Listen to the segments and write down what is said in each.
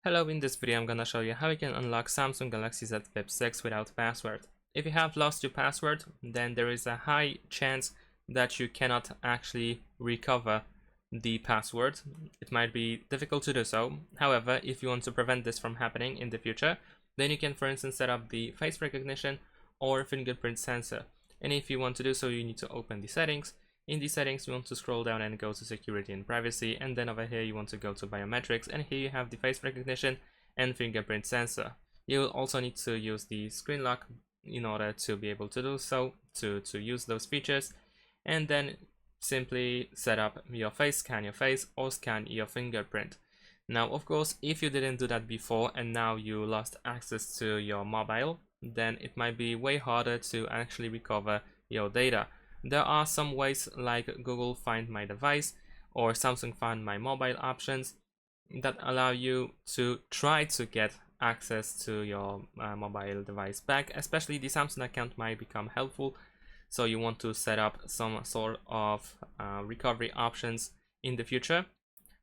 Hello, in this video I'm gonna show you how you can unlock Samsung Galaxy Z Flip 6 without password. If you have lost your password, then there is a high chance that you cannot actually recover the password. It might be difficult to do so. However, if you want to prevent this from happening in the future, then you can, for instance, set up the face recognition or fingerprint sensor. And if you want to do so, you need to open the settings. In the settings, you want to scroll down and go to security and privacy, and then over here you want to go to biometrics, and here you have the face recognition and fingerprint sensor. You will also need to use the screen lock in order to be able to do so, to use those features, and then simply set up your face, scan your face, or scan your fingerprint. Now, of course, if you didn't do that before and now you lost access to your mobile, then it might be way harder to actually recover your data. There are some ways like Google Find My Device or Samsung Find My Mobile options that allow you to try to get access to your mobile device back. Especially the Samsung account might become helpful, so you want to set up some sort of recovery options in the future.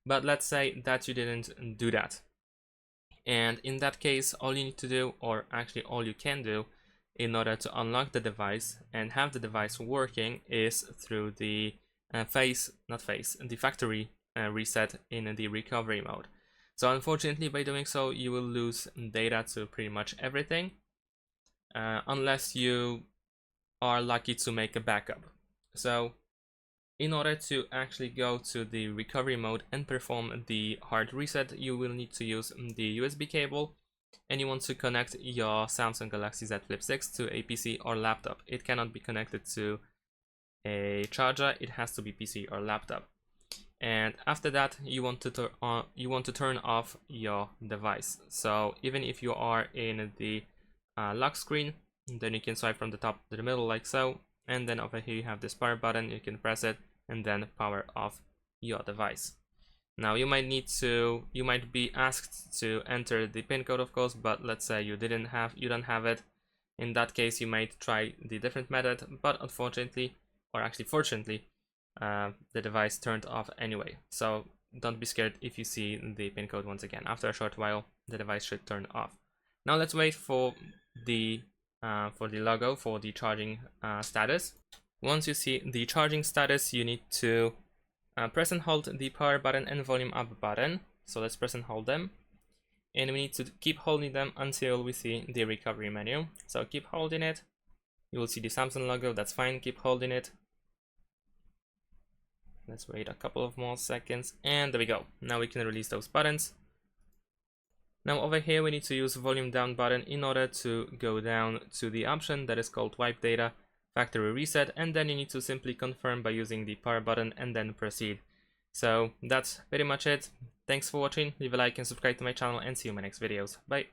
But let's say that you didn't do that, and in that case all you need to do, or actually all you can do, in order to unlock the device and have the device working is through the the factory reset in the recovery mode. So unfortunately, by doing so, you will lose data to pretty much everything, unless you are lucky to make a backup. So in order to actually go to the recovery mode and perform the hard reset, you will need to use the USB cable, and you want to connect your Samsung Galaxy Z Flip 6 to a PC or laptop. It cannot be connected to a charger, it has to be PC or laptop. And after that, you want to turn off your device. So even if you are in the lock screen, then you can swipe from the top to the middle like so, and then over here you have this power button. You can press it and then power off your device. Now you might be asked to enter the pin code, of course, but let's say you don't have it. In that case, you might try the different method, but unfortunately, or actually fortunately, the device turned off anyway. So don't be scared if you see the pin code once again. After a short while, the device should turn off. Now let's wait for the logo for the charging status. Once you see the charging status, you need to press and hold the power button and volume up button. So let's press and hold them, and we need to keep holding them until we see the recovery menu. So keep holding it. You will see the Samsung logo. That's fine. Keep holding it. Let's wait a couple of more seconds, and there we go. Now we can release those buttons. Now over here we need to use volume down button in order to go down to the option that is called wipe data factory reset, and then you need to simply confirm by using the power button and then proceed. So that's pretty much it. Thanks for watching. Leave a like and subscribe to my channel, and see you in my next videos. Bye.